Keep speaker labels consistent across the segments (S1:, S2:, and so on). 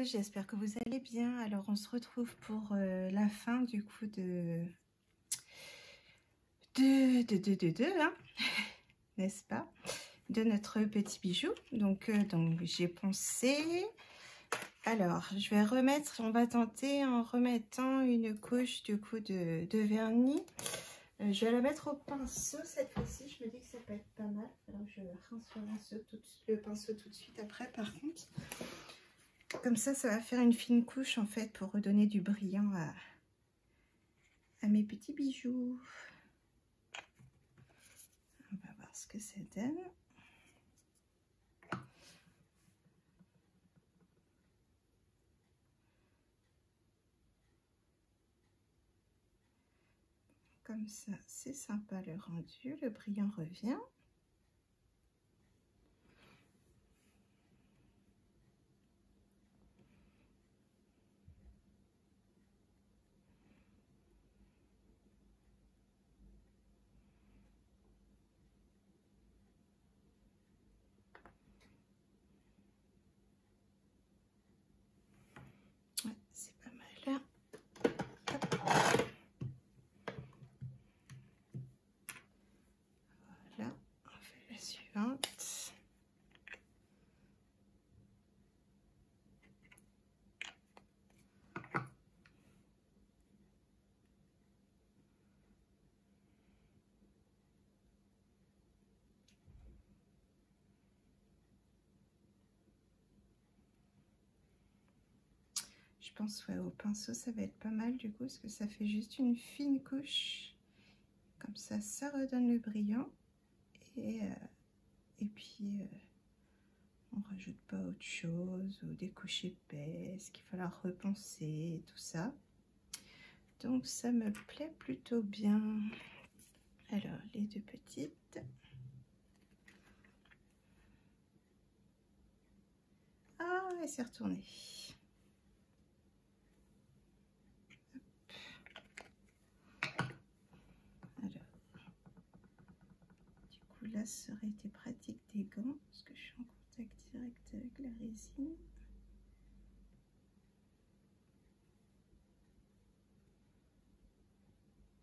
S1: j'espère que vous allez bien. Alors on se retrouve pour la fin du coup hein, n'est-ce pas, de notre petit bijou. Donc j'ai pensé, alors je vais remettre, on va tenter en remettant une couche du coup de vernis. Je vais la mettre au pinceau cette fois-ci, je me dis que ça peut être pas mal. Alors je rince le pinceau tout de suite après par contre. Comme ça va faire une fine couche en fait pour redonner du brillant à mes petits bijoux. On va voir ce que ça donne. Comme ça, c'est sympa le rendu, le brillant revient. Ouais, c'est pas mal. Voilà, on fait la suivante. Je pense ouais, au pinceau ça va être pas mal du coup parce que ça fait juste une fine couche. Comme ça redonne le brillant. Et puis on rajoute pas autre chose ou des couches épaisses qu'il va falloir repenser, tout ça. Donc ça me plaît plutôt bien. Alors les deux petites. Ah, elle s'est retournée. Alors, du coup là ça aurait été pratique des gants parce que je suis en contact direct avec la résine.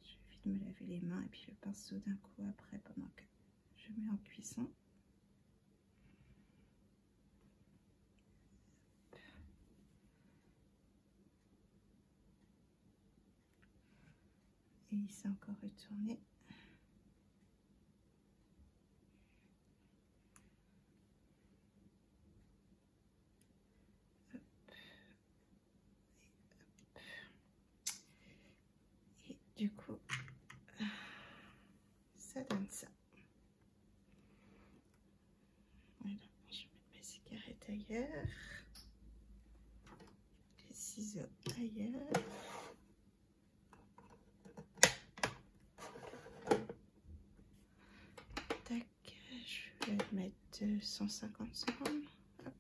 S1: Je vais vite me laver les mains et puis le pinceau d'un coup après pendant que je mets en cuisson. Et il s'est encore retourné. Et du coup, ça donne ça. Voilà, je vais mettre mes cigarettes ailleurs. Les ciseaux ailleurs. Tac, je vais mettre 150 secondes. Hop.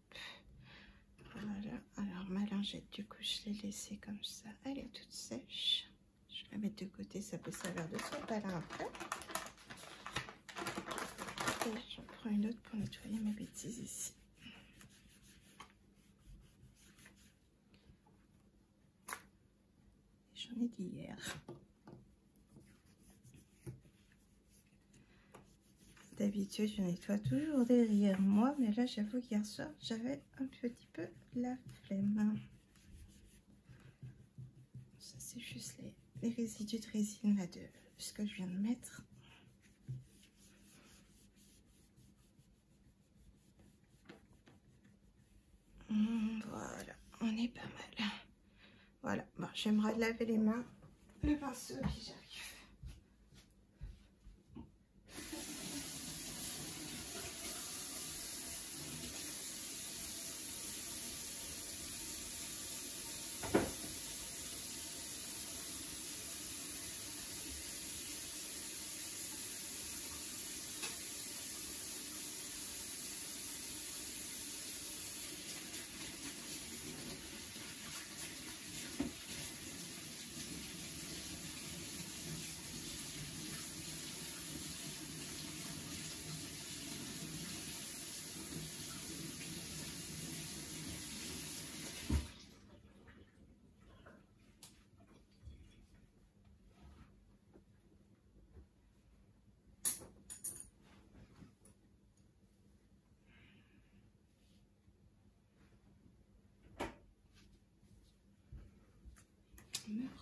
S1: Voilà, alors ma lingette, du coup, je l'ai laissée comme ça. Elle est toute sèche. Je vais la mettre de côté, ça peut servir de sopalin après. Et j'en prends une autre pour nettoyer mes bêtises ici. J'en ai d'hier. D'habitude, je nettoie toujours derrière moi, mais là, j'avoue qu'hier soir, j'avais un petit peu la flemme. Ça, c'est juste les résidus de résine là de ce que je viens de mettre. Voilà, on est pas mal. Voilà, bon, j'aimerais laver les mains, le pinceau, et puis j'arrive.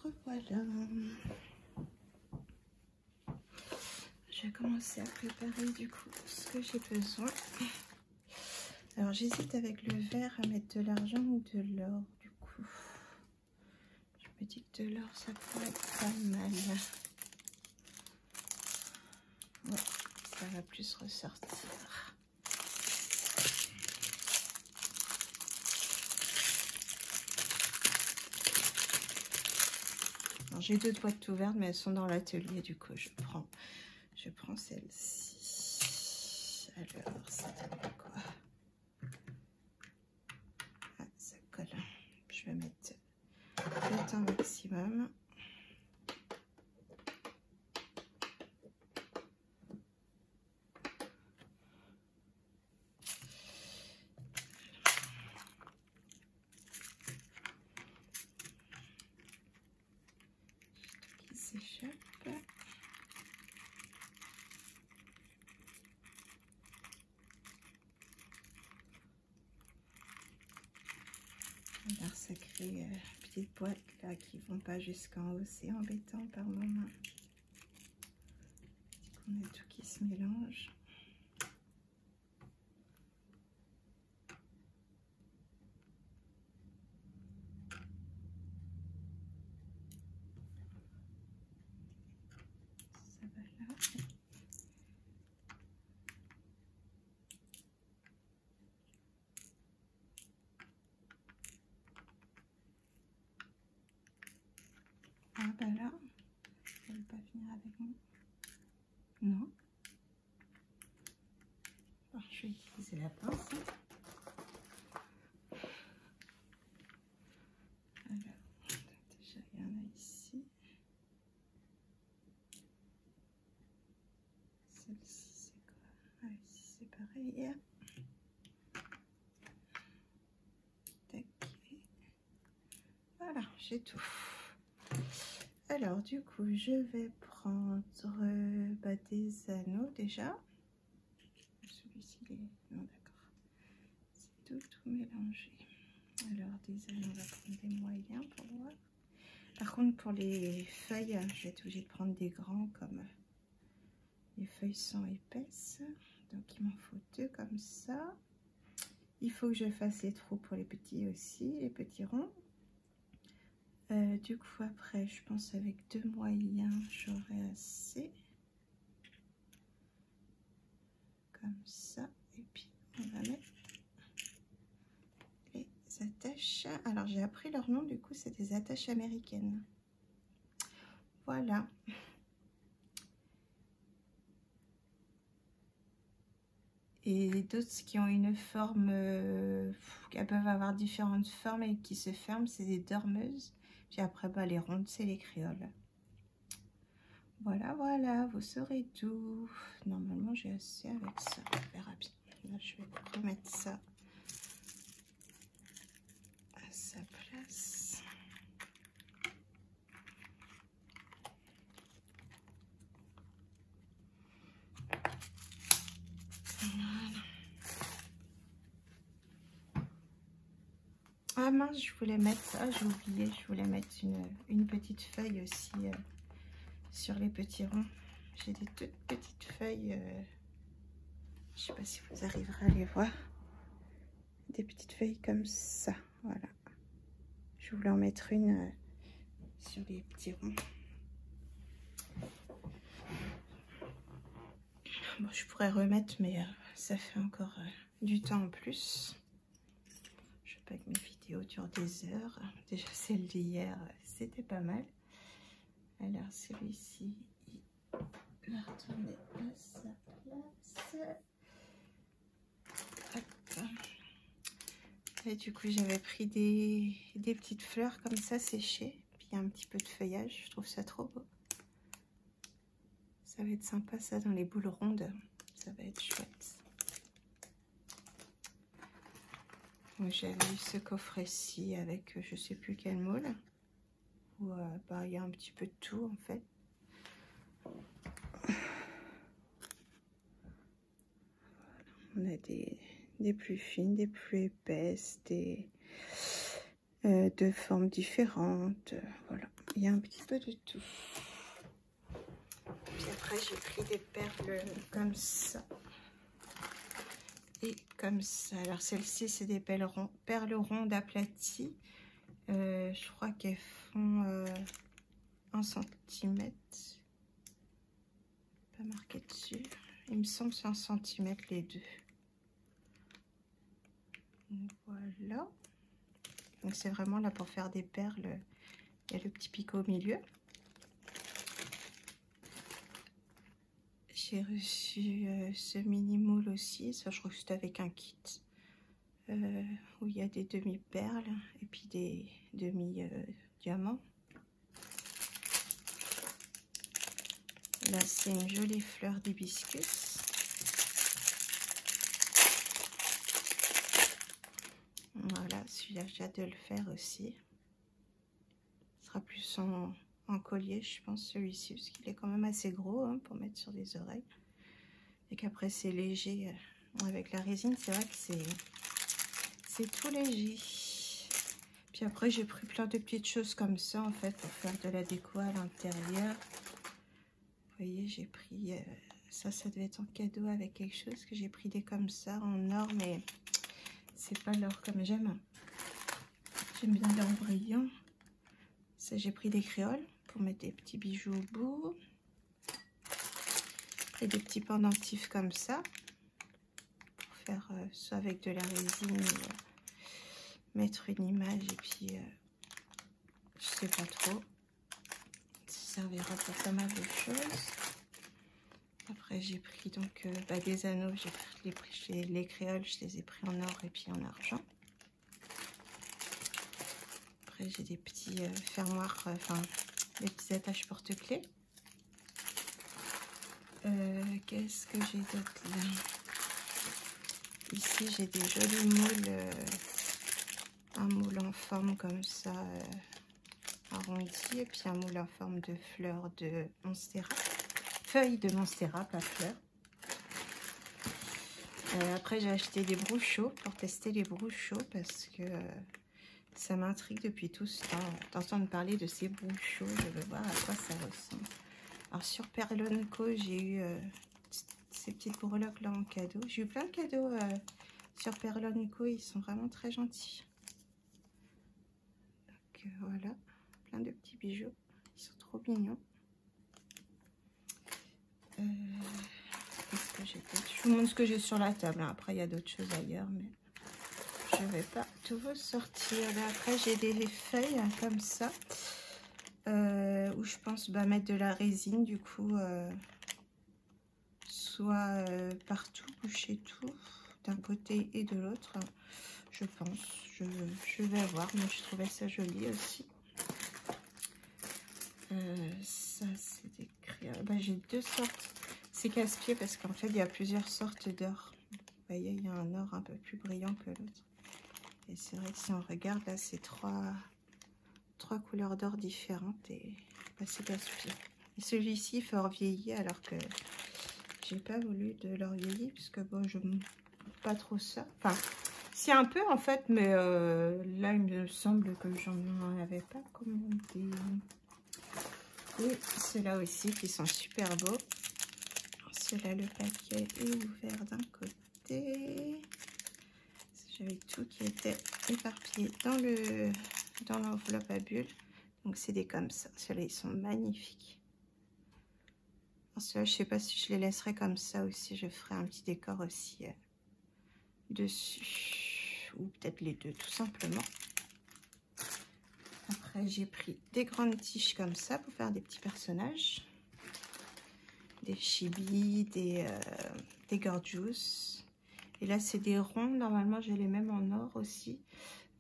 S1: revoilà. Je vais commencer à préparer du coup ce que j'ai besoin. Alors j'hésite avec le vert à mettre de l'argent ou de l'or du coup. Je me dis que de l'or ça pourrait être pas mal. Ouais, ça va plus ressortir. J'ai 2 boîtes ouvertes mais elles sont dans l'atelier, du coup je prends celle-ci. Alors ça donne quoi? Ah, ça colle. Je vais mettre le temps maximum. Qui s'échappe. Alors ça crée petites boîtes là qui vont pas jusqu'en haut, c'est embêtant par moment. On a tout qui se mélange. Ça va là. Ah bah là, ça ne veut pas venir avec moi. Non. Alors, je vais utiliser la pince. Alors, déjà il y en a ici. Celle-ci c'est quoi? Ah, ici c'est pareil. Tac. Voilà, j'ai tout. Alors du coup je vais prendre des anneaux déjà. Celui-ci il est... non d'accord. C'est tout mélangé. Alors des anneaux, on va prendre des moyens pour voir. Par contre pour les feuilles, je vais être obligée de prendre des grands comme les feuilles sont épaisses. Donc il m'en faut 2 comme ça. Il faut que je fasse les trous pour les petits aussi, les petits ronds. Du coup après je pense avec 2 moyens j'aurai assez. Comme ça. Et puis on va mettre les attaches. Alors j'ai appris leur nom, du coup c'est des attaches américaines. Voilà. Et d'autres qui ont une forme, elles peuvent avoir différentes formes et qui se ferment, c'est des dormeuses. Puis après, bah, les rondes, c'est les créoles. Voilà, voilà, vous saurez tout. Normalement, j'ai assez avec ça. On verra bien. Là, je vais remettre ça à sa place. Voilà. Ah mince, je voulais mettre ça, j'ai oublié, je voulais mettre une petite feuille aussi sur les petits ronds. J'ai des toutes petites feuilles, je sais pas si vous arriverez à les voir, des petites feuilles comme ça, voilà. Je voulais en mettre une sur les petits ronds. Bon, je pourrais remettre, mais ça fait encore du temps en plus. Je veux pas que mes vidéos durent des heures. Déjà, celle d'hier, c'était pas mal. Alors, celui-ci, il va retourner à sa place. Hop. Et du coup, j'avais pris des petites fleurs comme ça séchées. Puis un petit peu de feuillage. Je trouve ça trop beau. Ça va être sympa, ça, dans les boules rondes. Ça va être chouette. J'avais eu ce coffret-ci avec je sais plus quel moule. Où bah, il y a un petit peu de tout en fait. On a des plus fines, des plus épaisses, de formes différentes. Voilà. Il y a un petit peu de tout. Puis après, j'ai pris des perles comme ça. Et comme ça. Alors, celles-ci, c'est des perles rondes aplaties. Je crois qu'elles font 1 cm. Pas marqué dessus. Il me semble que c'est 1 cm les deux. Voilà. Donc, c'est vraiment là pour faire des perles. Il y a le petit picot au milieu. J'ai reçu ce mini moule aussi. Ça, je crois que c'était avec un kit. Où il y a des demi-perles et puis des demi-diamants. Là, c'est une jolie fleur d'hibiscus. Voilà, celui-là, j'ai hâte de le faire aussi. Ce sera plus en collier, je pense, celui-ci, parce qu'il est quand même assez gros hein, pour mettre sur les oreilles. Et qu'après, c'est léger. Avec la résine, c'est vrai que c'est tout léger. Puis après, j'ai pris plein de petites choses comme ça, en fait, pour faire de la déco à l'intérieur. Vous voyez, j'ai pris... ça devait être en cadeau avec quelque chose, que j'ai pris des comme ça, en or, mais c'est pas l'or comme j'aime. J'aime bien l'or brillant. Ça, j'ai pris des créoles pour mettre des petits bijoux au bout. J'ai pris des petits pendentifs comme ça, pour faire soit avec de la résine, mettre une image, et puis je sais pas trop. Ça servira pour pas mal de choses. Après, j'ai pris donc des anneaux. J'ai pris les créoles, je les ai pris en or et puis en argent. Après, j'ai des petits fermoirs, des petits attaches porte-clés. Qu'est-ce que j'ai d'autre là? Ici, j'ai des jolis moules. Un moule en forme comme ça, arrondi, et puis un moule en forme de fleurs de monstera. Feuilles de monstera, pas fleurs. Après, j'ai acheté des brouchaux pour tester les brouchaux parce que ça m'intrigue depuis tout ce temps d'entendre parler de ces brouchaux. Je veux voir à quoi ça ressemble. Alors, sur Perlon Co, j'ai eu ces petites breloques là en cadeau. J'ai eu plein de cadeaux sur Perlon Co, ils sont vraiment très gentils. Donc, voilà, plein de petits bijoux. Ils sont trop mignons. Qu'est-ce que j'ai d'autre? Je vous montre ce que j'ai sur la table. Après, il y a d'autres choses ailleurs, mais je ne vais pas tout vous sortir. Là, après, j'ai des feuilles comme ça, où je pense mettre de la résine, du coup, soit partout, boucher tout, d'un côté et de l'autre. Je pense. Je vais voir, mais je trouvais ça joli aussi. Ça, c'est des créoles. J'ai deux sortes. C'est casse-pied parce qu'en fait, il y a plusieurs sortes d'or. Vous voyez, il y a un or un peu plus brillant que l'autre. Et c'est vrai que si on regarde, là, c'est trois couleurs d'or différentes. Et c'est casse-pied. Et celui-ci, il faut vieillir alors que j'ai pas voulu de l'or vieilli. Puisque bon, je n'aime pas trop ça. Enfin, si un peu en fait, mais là, il me semble que j'en avais pas commandé. Et ceux-là aussi qui sont super beaux. Ceux-là, le paquet est ouvert d'un côté. J'avais tout qui était éparpillé dans l'enveloppe à bulles. Donc c'est des comme ça. Ceux-là, ils sont magnifiques. Ceux-là, je ne sais pas si je les laisserai comme ça ou si je ferai un petit décor aussi dessus. Ou peut-être les deux, tout simplement. Après, j'ai pris des grandes tiges comme ça pour faire des petits personnages. Des chibis, des gorgeous. Et là, c'est des ronds. Normalement, j'ai les mêmes en or aussi.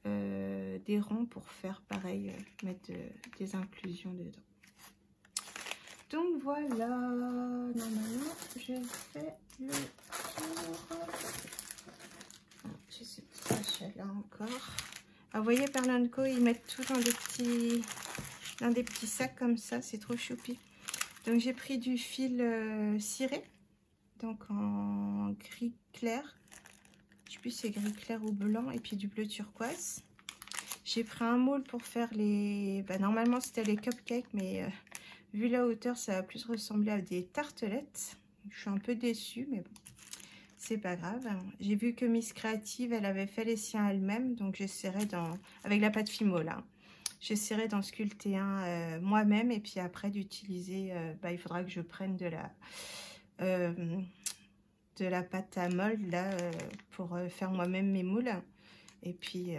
S1: Des ronds pour faire pareil, mettre des inclusions dedans. Donc voilà, normalement, je fais le tour. J'ai ce petit sachet là encore. Alors, vous voyez, Perlon Co, ils mettent tout dans des petits sacs comme ça. C'est trop choupi. Donc, j'ai pris du fil ciré, donc en gris clair. Je sais plus si c'est gris clair ou blanc, et puis du bleu turquoise. J'ai pris un moule pour faire les... Bah, normalement, c'était les cupcakes, mais vu la hauteur, ça va plus ressembler à des tartelettes. Je suis un peu déçue, mais bon, c'est pas grave. J'ai vu que Miss Créative, elle avait fait les siens elle-même, donc j'essaierai avec la pâte Fimo, là. J'essaierai d'en sculpter un moi-même, et puis après d'utiliser... il faudra que je prenne de la pâte à moldre, là, pour faire moi-même mes moules. Et puis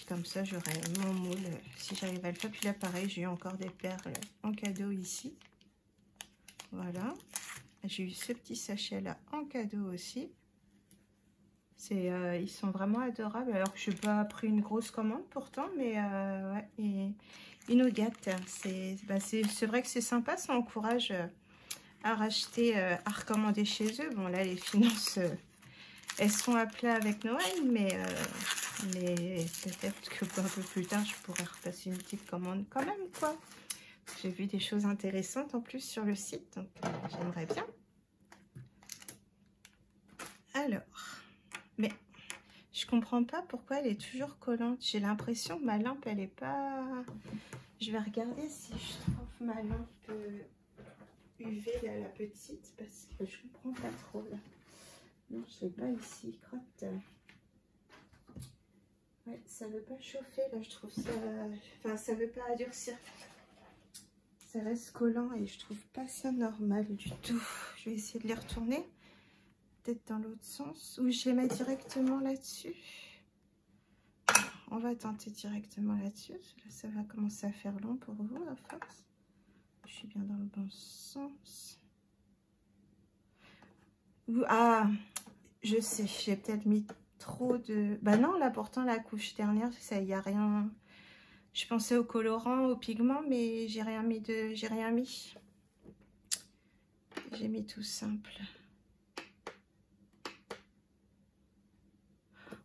S1: comme ça, j'aurai mon moule si j'arrive à le faire. Puis là, pareil, j'ai eu encore des perles en cadeau ici. Voilà. J'ai eu ce petit sachet-là en cadeau aussi. Ils sont vraiment adorables. Alors que je n'ai pas pris une grosse commande pourtant, mais ouais, ils nous gâtent. C'est vrai que c'est sympa, ça encourage à racheter, à recommander chez eux. Bon, là, les finances, elles sont à plat avec Noël, mais peut-être que un peu plus tard, je pourrais repasser une petite commande quand même, quoi. J'ai vu des choses intéressantes en plus sur le site, donc j'aimerais bien. Alors, mais je comprends pas pourquoi elle est toujours collante. J'ai l'impression que ma lampe, elle est pas... Je vais regarder si je trouve ma lampe UV, là, la petite, parce que je comprends pas trop, là. Non, je l'ai pas ici, crotte. Ouais, ça veut pas chauffer, là, je trouve ça... Enfin, ça veut pas durcir. Ça reste collant et je trouve pas ça normal du tout. Je vais essayer de les retourner. Peut-être dans l'autre sens. Ou je les mets directement là-dessus. On va tenter directement là-dessus. Là, ça va commencer à faire long pour vous, à force. Je suis bien dans le bon sens. Ah, je sais, j'ai peut-être mis trop de... Bah non, là, pourtant, la couche dernière, ça, il n'y a rien... Je pensais au colorant, au pigment, mais j'ai rien mis de... J'ai rien mis. J'ai mis tout simple.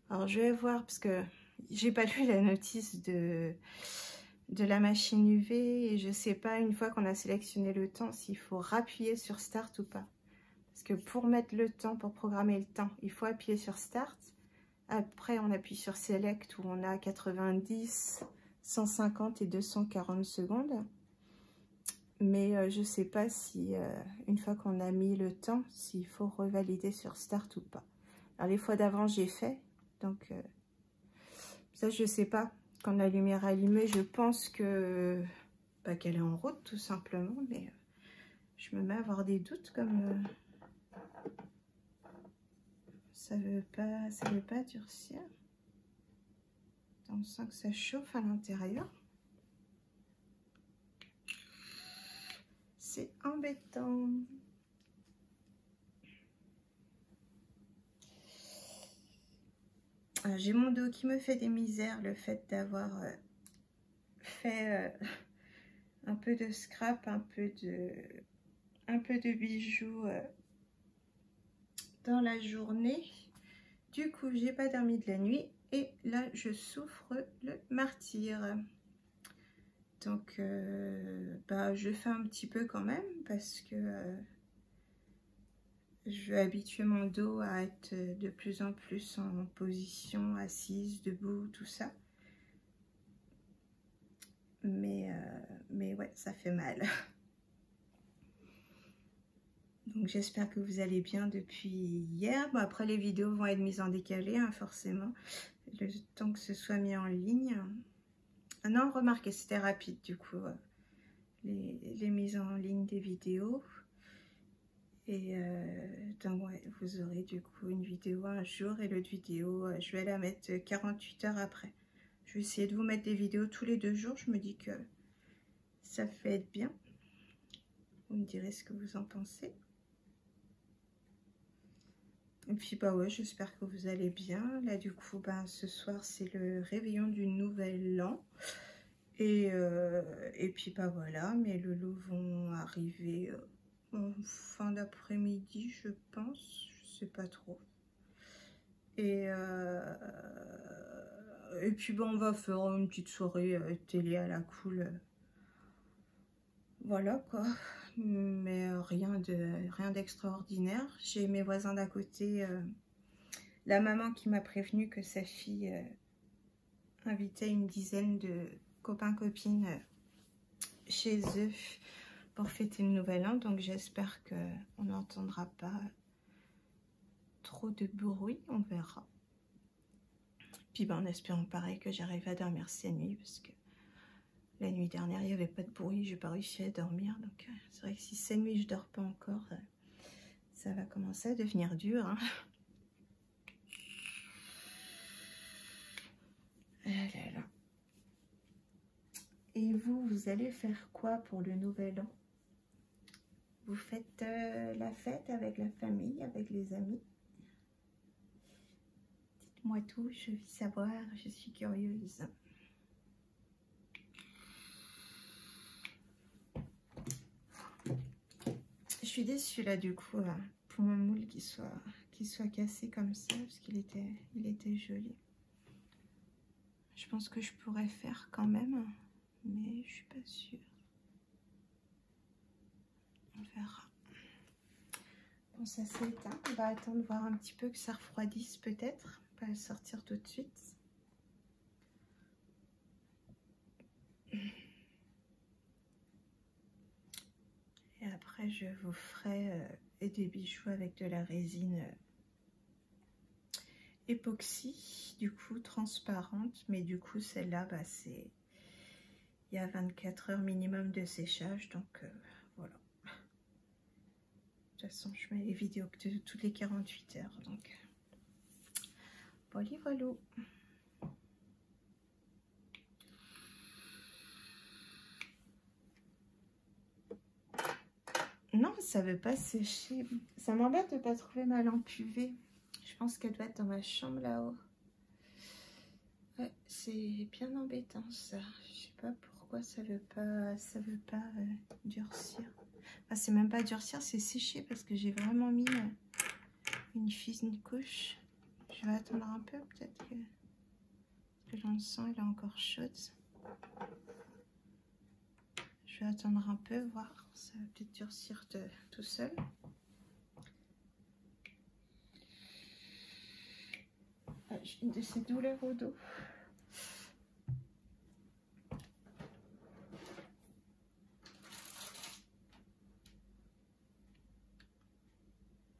S1: Alors, je vais voir, parce que j'ai pas lu la notice de la machine UV, et je sais pas, une fois qu'on a sélectionné le temps, s'il faut rappuyer sur Start ou pas. Parce que pour mettre le temps, pour programmer le temps, il faut appuyer sur Start. Après, on appuie sur Select, où on a 90, 150 et 240 secondes. Mais je sais pas si, une fois qu'on a mis le temps, s'il faut revalider sur Start ou pas. Alors, les fois d'avant, j'ai fait. Donc, ça, je sais pas. Quand la lumière est allumée, je pense que qu'elle est en route, tout simplement. Mais je me mets à avoir des doutes comme... ça veut pas durcir. On sent que ça chauffe à l'intérieur. C'est embêtant. J'ai mon dos qui me fait des misères, le fait d'avoir fait un peu de scrap, un peu de bijoux dans la journée. Du coup, j'ai pas dormi de la nuit et là, je souffre le martyre. Donc, je fais un petit peu quand même parce que je veux habituer mon dos à être de plus en plus en position assise, debout, tout ça. Mais ouais, ça fait mal. Donc j'espère que vous allez bien depuis hier. Bon, après les vidéos vont être mises en décalé, hein, forcément, le temps que ce soit mis en ligne. Ah non, remarquez, c'était rapide du coup, les mises en ligne des vidéos. Et donc ouais, vous aurez du coup une vidéo un jour et l'autre vidéo, je vais la mettre 48 heures après. Je vais essayer de vous mettre des vidéos tous les 2 jours, je me dis que ça fait être bien. Vous me direz ce que vous en pensez. Et puis bah ouais, j'espère que vous allez bien. Là du coup, ce soir c'est le réveillon du nouvel an. Et puis voilà, mes loulous vont arriver en fin d'après-midi, je pense. Je sais pas trop. Et puis bon, on va faire une petite soirée télé à la cool. Voilà quoi. Mais rien d'extraordinaire. J'ai mes voisins d'à côté, la maman qui m'a prévenu que sa fille invité une dizaine de copains-copines chez eux pour fêter le nouvel an. Donc j'espère qu'on n'entendra pas trop de bruit, on verra. Puis ben, en espérant pareil que j'arrive à dormir cette nuit, parce que la nuit dernière il n'y avait pas de bruit, j'ai pas réussi à dormir. Donc c'est vrai que si cette nuit je dors pas encore, ça va commencer à devenir dur, hein. Ah là là. Et vous, vous allez faire quoi pour le nouvel an? Vous faites la fête avec la famille, avec les amis? Dites-moi tout, je veux savoir, je suis curieuse. Je suis déçue là du coup, pour mon moule qui soit cassé comme ça, parce qu'il était joli. Je pense que je pourrais faire quand même, mais je suis pas sûre. On verra. Bon, ça s'est éteint. On va attendre voir un petit peu que ça refroidisse peut-être. Pas le sortir tout de suite. Et après, je vous ferai des bijoux avec de la résine époxy, du coup transparente. Mais du coup, celle-là, bah, c'est... Il y a 24 heures minimum de séchage, donc voilà. De toute façon, je mets les vidéos que toutes les 48 heures, donc voilà, voilà. Non, ça veut pas sécher. Ça m'embête de pas trouver ma lampe UV. Je pense qu'elle doit être dans ma chambre là-haut. Ouais, c'est bien embêtant ça. Je sais pas pourquoi ça veut pas durcir. Enfin, c'est même pas durcir, c'est sécher parce que j'ai vraiment mis une fine couche. Je vais attendre un peu, peut-être que dans le sang elle est encore chaude. Je vais attendre un peu, voir. Ça va peut-être durcir tout seul. Ah, j'ai une de ces douleurs au dos.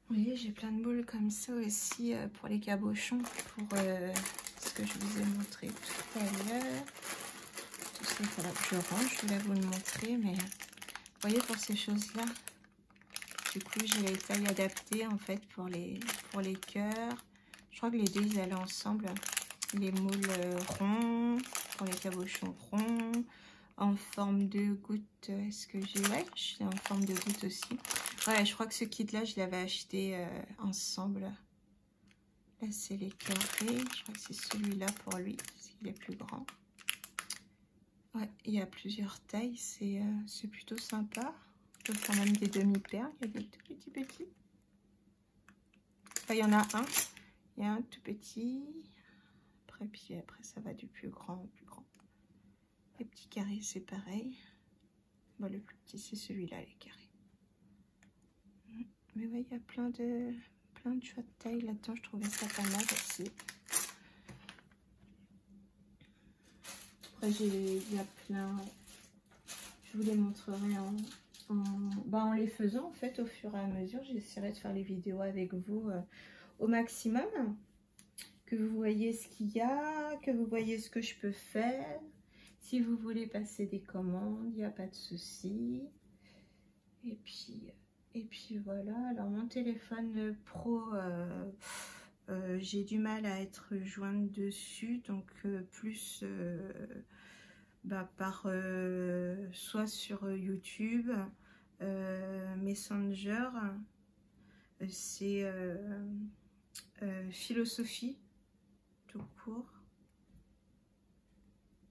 S1: Vous voyez, j'ai plein de boules comme ça aussi pour les cabochons, pour ce que je vous ai montré tout à l'heure. Tout ça, il faudra que je range, je voulais vous le montrer, mais vous voyez, pour ces choses-là, du coup, j'ai les tailles adaptées en fait pour les cœurs. Je crois que les deux, ils allaient ensemble. Les moules ronds, pour les cabochons ronds, en forme de goutte. Est-ce que j'ai... Ouais, je l'ai en forme de goutte aussi. Ouais, je crois que ce kit-là, je l'avais acheté ensemble. Là, c'est les carrés. Je crois que c'est celui-là pour lui, parce qu'il est plus grand. Ouais, il y a plusieurs tailles. C'est plutôt sympa. On peut faire même des demi-perles. Il y a des tout petits. Enfin, il y en a un. Il y a un tout petit. Puis après, ça va du plus grand au plus grand. Les petits carrés, c'est pareil. Bon, le plus petit, c'est celui-là, les carrés. Mais ouais, il y a plein de choix de taille là-dedans. Je trouvais ça pas mal aussi. Après, il y a plein... Je vous les montrerai en les faisant, en fait, au fur et à mesure. J'essaierai de faire les vidéos avec vous au maximum. Que vous voyez ce qu'il y a, que vous voyez ce que je peux faire. Si vous voulez passer des commandes, il n'y a pas de souci. Et puis voilà. Alors mon téléphone pro, j'ai du mal à être jointe dessus. Donc plus soit sur YouTube, Messenger, c'est philosophie. Tout court.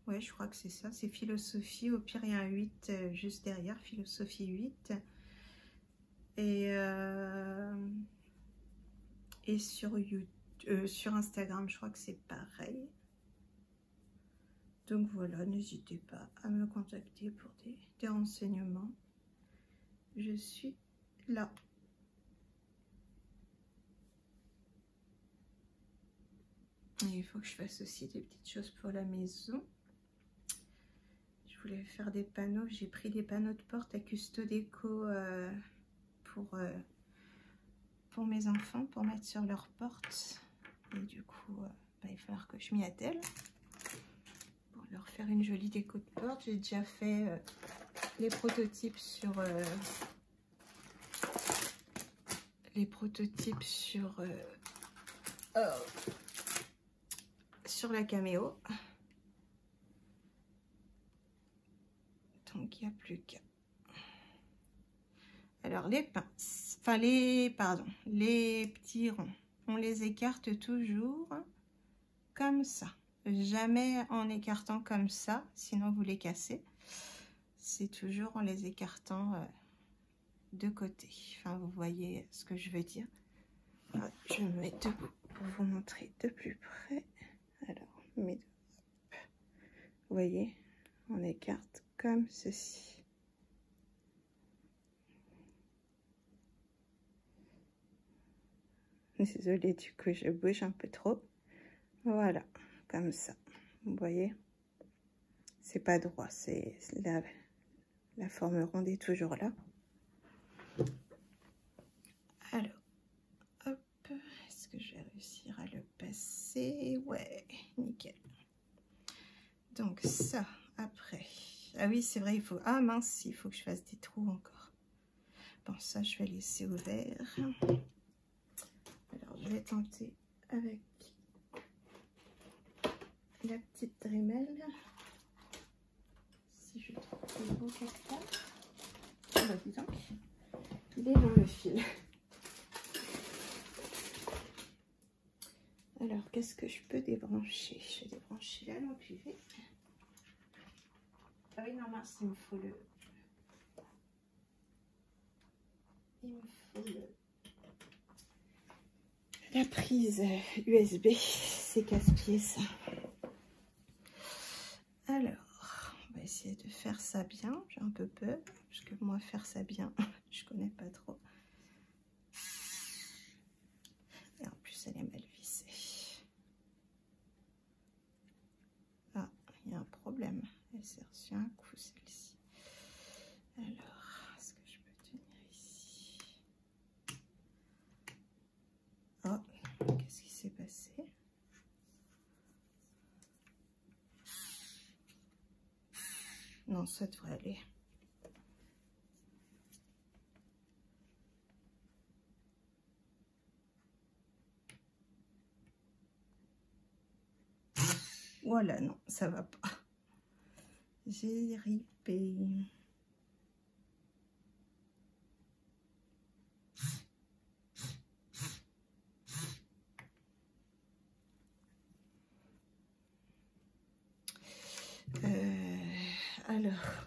S1: Ouais, je crois que c'est ça. C'est philosophie. Au pire, il y a un 8 juste derrière. Philosophie 8. Et sur YouTube, sur Instagram, je crois que c'est pareil. Donc voilà, n'hésitez pas à me contacter pour des renseignements. Je suis là. Et il faut que je fasse aussi des petites choses pour la maison. Je voulais faire des panneaux. J'ai pris des panneaux de porte à Custo Déco pour mes enfants, pour mettre sur leur porte. Et du coup, bah, il va falloir que je m'y attelle pour leur faire une jolie déco de porte. J'ai déjà fait les prototypes sur sur la caméo. Donc il n'y a plus qu'à. Alors les pinces, enfin les petits ronds, on les écarte toujours comme ça. Jamais en écartant comme ça, sinon vous les cassez. C'est toujours en les écartant de côté. Enfin, vous voyez ce que je veux dire. Alors, je me mets debout pour vous montrer de plus près. Alors, mes deux. Vous voyez, on écarte comme ceci. Désolée, du coup, je bouge un peu trop. Voilà, comme ça. Vous voyez, c'est pas droit, c'est la forme ronde est toujours là. Alors, hop, est-ce que je vais réussir à le passer? Ouais, nickel. Donc ça, après. Ah oui, c'est vrai, il faut... Ah mince, il faut que je fasse des trous encore. Bon, ça, je vais laisser ouvert. Alors, je vais tenter avec la petite Dremel. Si je trouve le bon carton. Ah bah dis donc, il est dans le fil. Alors, qu'est-ce que je peux débrancher? Je vais débrancher la lampe UV. Ah oui, non, mince, il me faut la prise USB. C'est casse-pied, ça. Alors, on va essayer de faire ça bien. J'ai un peu peur, parce que moi, faire ça bien, je connais pas trop. Et en plus, elle est mal vissée. Ah, il y a un problème. Elle s'est reçue un coup, celle-ci. Alors, est-ce que je peux tenir ici? Oh, qu'est-ce qui s'est passé? Non, ça devrait aller. Voilà, non, ça va pas. J'ai ripé. Alors,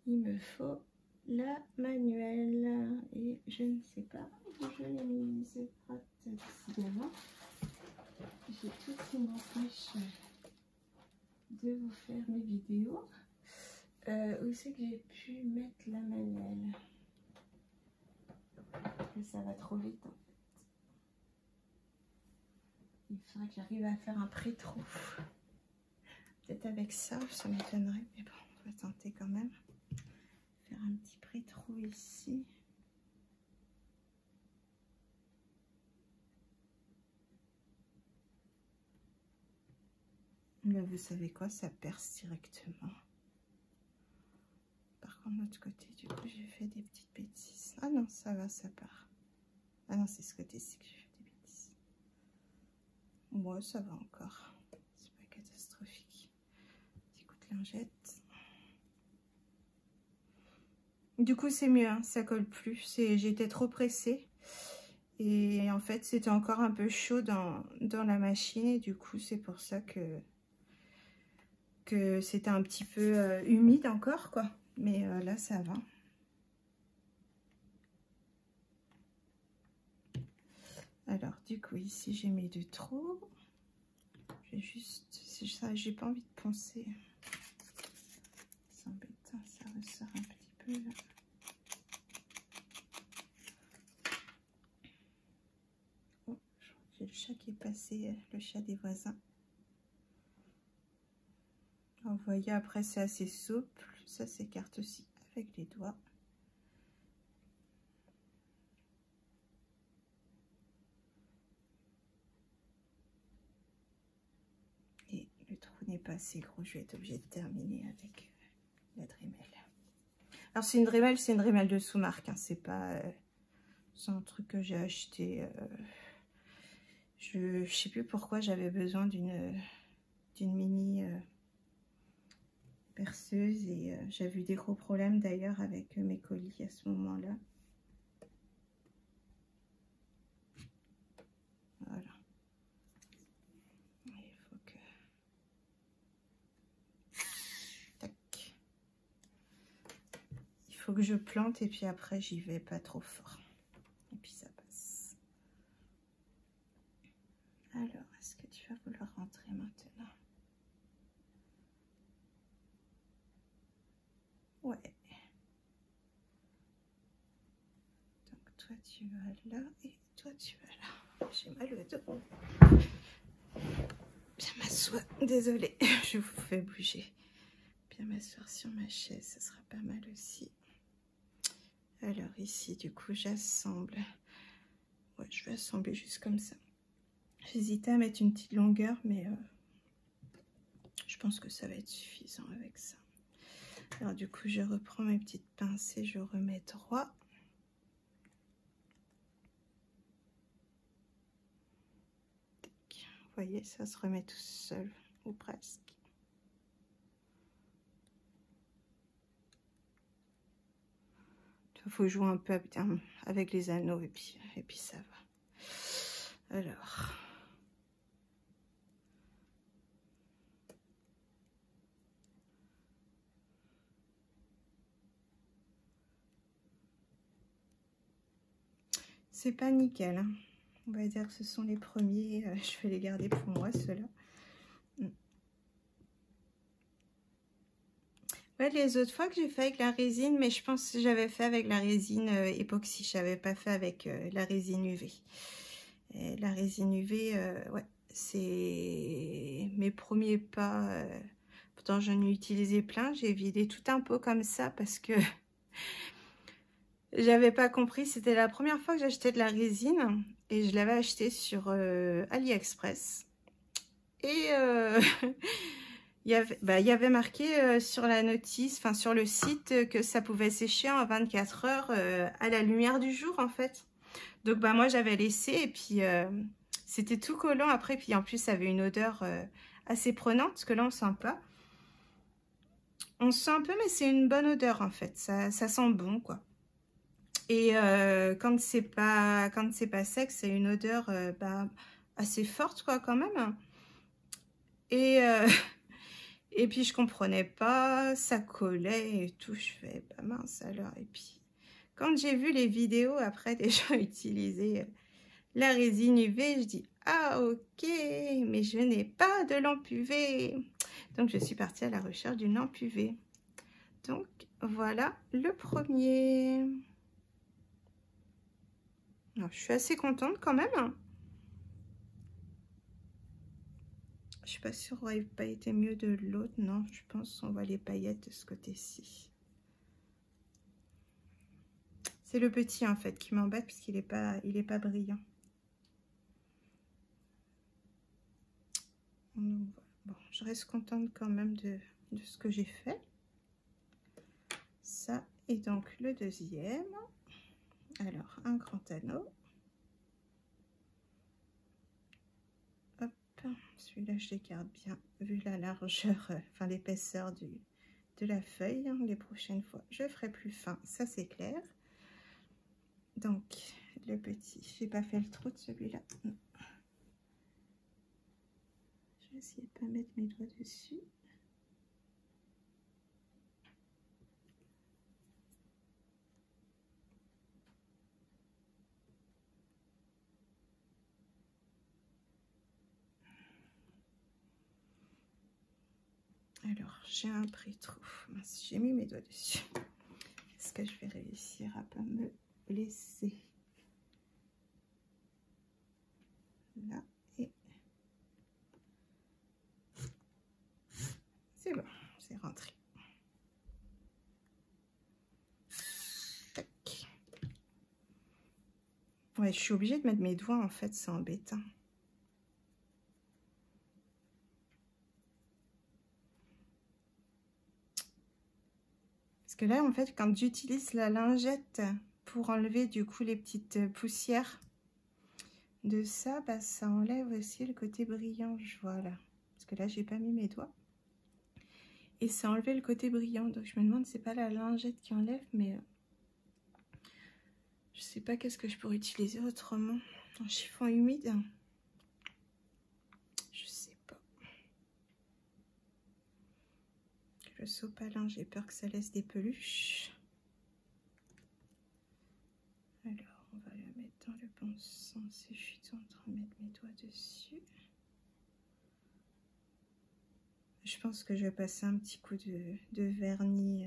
S1: il me faut la manuelle et je ne sais pas où je l'ai mise. Décidément, j'ai tout qui m'empêche de vous faire mes vidéos. Où c'est que j'ai pu mettre la manuelle? Ça va trop vite en fait. Il faudrait que j'arrive à faire un pré-trou. Peut-être avec ça, ça m'étonnerait, mais bon, on va tenter quand même. Faire un petit pré-trou ici. Là, vous savez quoi, ça perce directement. Par contre, de l'autre côté, du coup, j'ai fait des petites bêtises. Ah non, ça va, ça part. Ah non, c'est ce côté-ci que j'ai fait des bêtises. Moi, ça va encore. C'est pas catastrophique. Petit coup de lingette. Du coup, c'est mieux, hein, ça colle plus. J'étais trop pressée. Et en fait, c'était encore un peu chaud dans la machine. Et du coup, c'est pour ça que c'était un petit peu humide encore, quoi. Mais là, ça va. Alors, du coup, ici, j'ai mes deux trous. J'ai juste... C'est ça, j'ai pas envie de poncer. C'est embêtant, ça ressort un petit peu, là. J'ai le chat qui est passé, le chat des voisins. Vous voyez, après c'est assez souple, ça s'écarte aussi avec les doigts. Et le trou n'est pas assez gros, je vais être obligée de terminer avec la Dremel. Alors c'est une Dremel de sous-marque, hein, c'est pas... c'est un truc que j'ai acheté. Je sais plus pourquoi j'avais besoin d'une mini perceuse et j'avais eu des gros problèmes d'ailleurs avec mes colis à ce moment-là. Voilà. Il faut que... Tac. Il faut que je plante et puis après j'y vais pas trop fort. Et puis ça passe. Alors, est-ce que tu vas vouloir rentrer maintenant? Ouais. Donc toi tu vas là et toi tu vas là. J'ai mal au dos. Bien m'asseoir. Désolée, je vous fais bouger. Bien m'asseoir sur ma chaise, ça sera pas mal aussi. Alors ici, du coup, j'assemble. Ouais, je vais assembler juste comme ça. J'hésitais à mettre une petite longueur, mais je pense que ça va être suffisant avec ça. Alors du coup, je reprends mes petites pinces et je remets droit. Vous voyez, ça se remet tout seul, ou presque. Il faut jouer un peu avec les anneaux et puis ça va. Alors... c'est pas nickel, hein. On va dire que ce sont les premiers. Je vais les garder pour moi, ceux-là. Ouais, les autres fois que j'ai fait avec la résine, mais je pense que j'avais fait avec la résine époxy. Je n'avais pas fait avec la résine UV. Et la résine UV, ouais, c'est mes premiers pas. Pourtant, j'en ai utilisé plein. J'ai vidé tout un pot comme ça parce que j'avais pas compris. C'était la première fois que j'achetais de la résine et je l'avais acheté sur AliExpress. Et il y avait marqué sur la notice, enfin sur le site, que ça pouvait sécher en 24 heures à la lumière du jour en fait. Donc bah moi j'avais laissé et puis c'était tout collant après, puis en plus ça avait une odeur assez prenante, parce que là on sent pas. On sent un peu, mais c'est une bonne odeur en fait, ça sent bon quoi. Et quand c'est pas sec, c'est une odeur assez forte quoi quand même. Et et puis je comprenais pas, ça collait et tout, je fais pas mince alors. Et puis quand j'ai vu les vidéos après des gens utiliser la résine UV, je dis ah ok, mais je n'ai pas de lampe UV. Donc je suis partie à la recherche d'une lampe UV. Donc voilà le premier. Alors, je suis assez contente quand même. Je suis pas sûre, ça aurait pas été mieux de l'autre. Non, je pense qu'on voit les paillettes de ce côté-ci. C'est le petit en fait qui m'embête puisqu'il est pas brillant. Donc, bon, je reste contente quand même de ce que j'ai fait. Ça et donc le deuxième. Alors un grand anneau. Hop, celui-là je l'écarte bien vu la largeur, enfin l'épaisseur de la feuille. Les prochaines fois je ferai plus fin, ça c'est clair. Donc le petit, j'ai pas fait le trou de celui-là. Je vais essayer de pas mettre mes doigts dessus. Alors j'ai un pré-trou. J'ai mis mes doigts dessus. Est-ce que je vais réussir à pas me blesser? Là. rentrer. Tac. Ouais, je suis obligée de mettre mes doigts en fait, c'est embêtant. Parce que là en fait, quand j'utilise la lingette pour enlever du coup les petites poussières de ça, bah, ça enlève aussi le côté brillant, je vois là. Parce que là, j'ai pas mis mes doigts. Et ça enlève le côté brillant. Donc je me demande, c'est pas la lingette qui enlève, mais je sais pas qu'est-ce que je pourrais utiliser autrement. Un chiffon humide. Je sais pas. Le sopalin, j'ai peur que ça laisse des peluches. Alors, on va le mettre dans le bon sens et je suis en train de mettre mes doigts dessus. Je pense que je vais passer un petit coup de vernis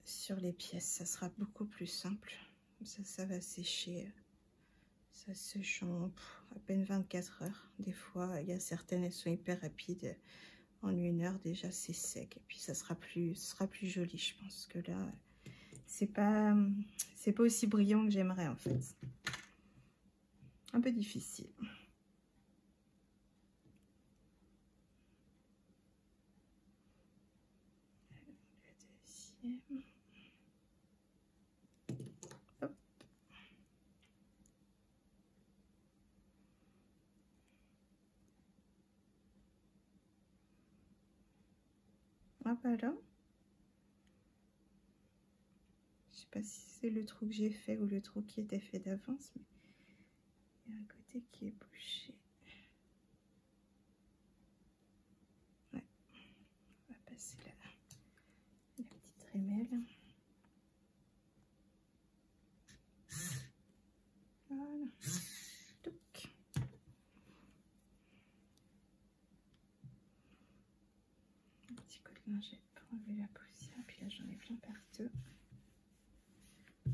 S1: sur les pièces. Ça sera beaucoup plus simple. Comme ça va sécher. Ça se sèche en à peine 24 heures. Des fois, il y a certaines, elles sont hyper rapides. En 1 heure, déjà, c'est sec. Et puis, ça sera plus joli. Je pense que là, c'est pas aussi brillant que j'aimerais, en fait. Un peu difficile. Le deuxième. Hop. Ah, voilà. Je sais pas si c'est le trou que j'ai fait ou le trou qui était fait d'avance, mais il y a un côté qui est bouché. Ouais, on va passer la petite rémelle. Voilà. Touc. Un petit coup de lingette pour enlever la poussière, puis là j'en ai plein partout.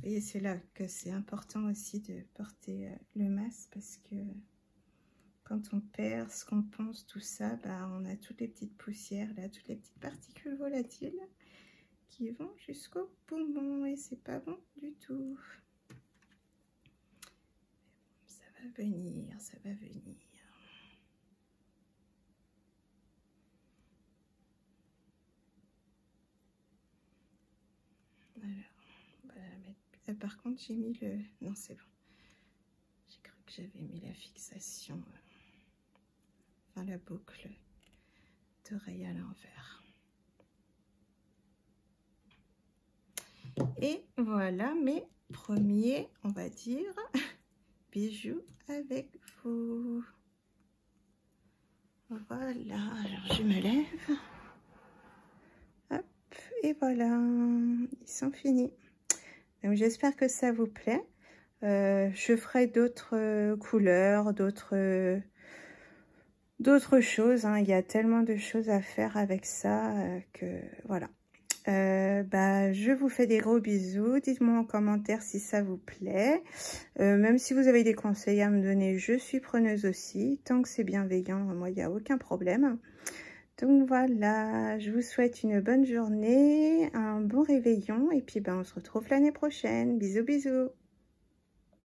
S1: Et c'est là que c'est important aussi de porter le masque, parce que quand on perce, qu'on ponce, tout ça, bah, on a toutes les petites poussières, là, toutes les petites particules volatiles qui vont jusqu'au poumon et c'est pas bon du tout. Ça va venir, ça va venir. Alors, on va la mettre. Par contre, j'ai mis le... Non, c'est bon. J'ai cru que j'avais mis la fixation, enfin la boucle d'oreille à l'envers. Et voilà mes premiers, on va dire, bijoux avec vous. Voilà, alors je me lève. Hop, et voilà, ils sont finis. Donc j'espère que ça vous plaît. Je ferai d'autres couleurs, d'autres choses. Hein. Il y a tellement de choses à faire avec ça que voilà. Bah, je vous fais des gros bisous. Dites-moi en commentaire si ça vous plaît. Même si vous avez des conseils à me donner, je suis preneuse aussi. Tant que c'est bienveillant, moi, il n'y a aucun problème. Donc voilà, je vous souhaite une bonne journée, un bon réveillon. Et puis, ben, on se retrouve l'année prochaine. Bisous, bisous.